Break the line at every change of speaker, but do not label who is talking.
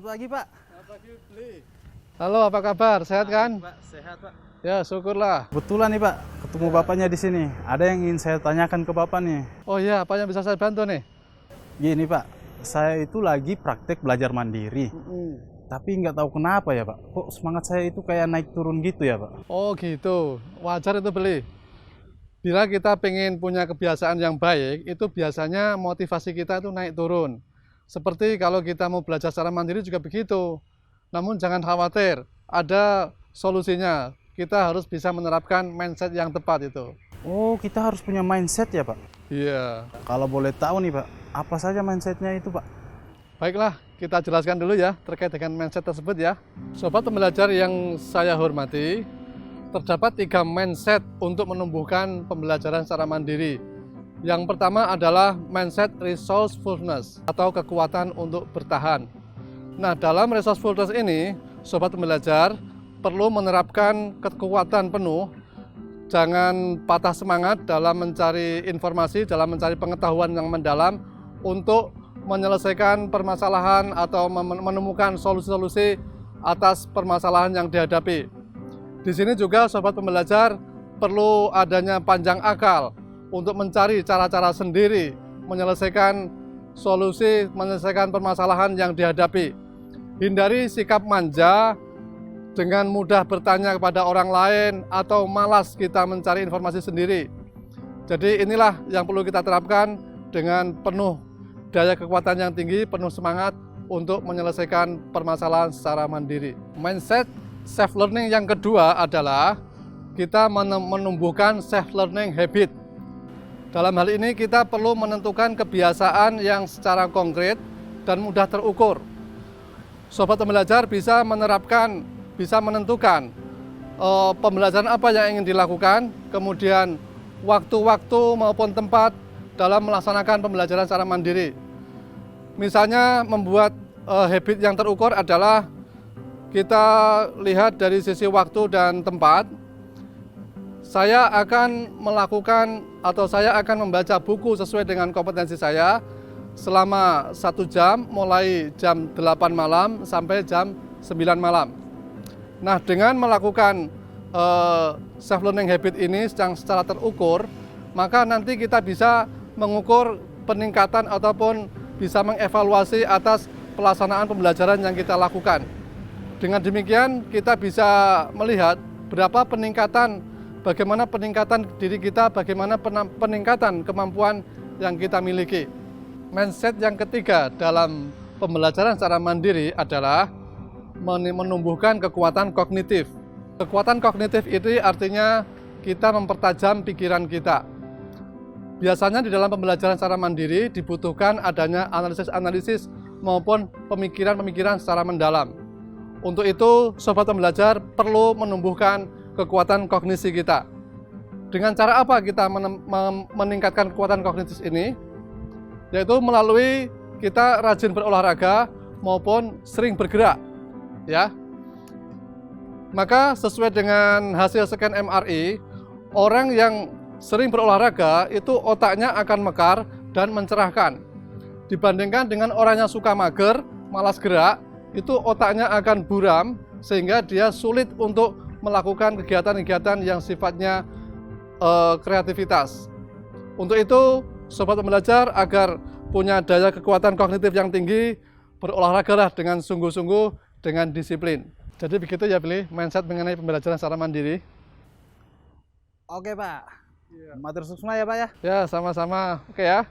pagi, Pak.
Selamat pagi, Bli.
Halo, apa kabar? Sehat kan?
Pak, sehat, Pak.
Ya, syukurlah.
Kebetulan nih, Pak, ketemu Bapaknya di sini. Ada yang ingin saya tanyakan ke Bapak nih.
Oh iya, apa yang bisa saya bantu nih?
Gini, Pak, saya itu lagi praktek belajar mandiri. Tapi nggak tahu kenapa ya, Pak. Kok semangat saya itu kayak naik turun gitu ya, Pak?
Oh gitu, wajar itu beli. Bila kita pengen punya kebiasaan yang baik, itu biasanya motivasi kita itu naik turun. Seperti kalau kita mau belajar secara mandiri juga begitu. Namun jangan khawatir, ada solusinya. Kita harus bisa menerapkan mindset yang tepat itu.
Oh, kita harus punya mindset ya, Pak?
Iya.
Kalau boleh tahu nih, Pak, apa saja mindsetnya itu, Pak?
Baiklah, kita jelaskan dulu ya terkait dengan mindset tersebut ya. Sobat pembelajar yang saya hormati, terdapat 3 mindset untuk menumbuhkan pembelajaran secara mandiri. Yang pertama adalah mindset resourcefulness atau kekuatan untuk bertahan. Nah, dalam resourcefulness ini, sobat pembelajar perlu menerapkan kekuatan penuh. Jangan patah semangat dalam mencari informasi, dalam mencari pengetahuan yang mendalam untuk menyelesaikan permasalahan atau menemukan solusi-solusi atas permasalahan yang dihadapi. Di sini juga sobat pembelajar perlu adanya panjang akal untuk mencari cara-cara sendiri menyelesaikan solusi, menyelesaikan permasalahan yang dihadapi. Hindari sikap manja dengan mudah bertanya kepada orang lain atau malas kita mencari informasi sendiri. Jadi inilah yang perlu kita terapkan dengan penuh daya kekuatan yang tinggi, penuh semangat untuk menyelesaikan permasalahan secara mandiri. Mindset self-learning yang kedua adalah kita menumbuhkan self-learning habit. Dalam hal ini kita perlu menentukan kebiasaan yang secara konkret dan mudah terukur. Sobat pembelajar bisa menerapkan, bisa menentukan pembelajaran apa yang ingin dilakukan, kemudian waktu-waktu maupun tempat dalam melaksanakan pembelajaran secara mandiri. Misalnya membuat habit yang terukur adalah kita lihat dari sisi waktu dan tempat. Saya akan melakukan atau saya akan membaca buku sesuai dengan kompetensi saya selama 1 jam, mulai jam 8 malam sampai jam 9 malam. Nah, dengan melakukan self-learning habit ini secara terukur, maka nanti kita bisa mengukur peningkatan ataupun bisa mengevaluasi atas pelaksanaan pembelajaran yang kita lakukan. Dengan demikian kita bisa melihat berapa peningkatan, bagaimana peningkatan diri kita, bagaimana peningkatan kemampuan yang kita miliki. Mindset yang ketiga dalam pembelajaran secara mandiri adalah menumbuhkan kekuatan kognitif. Kekuatan kognitif itu artinya kita mempertajam pikiran kita. Biasanya di dalam pembelajaran secara mandiri dibutuhkan adanya analisis-analisis maupun pemikiran-pemikiran secara mendalam. Untuk itu, sobat pembelajar perlu menumbuhkan kekuatan kognisi kita. Dengan cara apa kita meningkatkan kekuatan kognitif ini? Yaitu melalui kita rajin berolahraga maupun sering bergerak. Ya. Maka sesuai dengan hasil scan MRI, orang yang sering berolahraga itu otaknya akan mekar dan mencerahkan. Dibandingkan dengan orang yang suka mager, malas gerak, itu otaknya akan buram sehingga dia sulit untuk melakukan kegiatan-kegiatan yang sifatnya kreativitas. Untuk itu, sobat pembelajar agar punya daya kekuatan kognitif yang tinggi, berolahragalah dengan sungguh-sungguh, dengan disiplin. Jadi begitu ya, Beli, mindset mengenai pembelajaran secara mandiri.
Oke, Pak. Matur suksma ya, Pak ya.
Ya, sama-sama. Oke ya.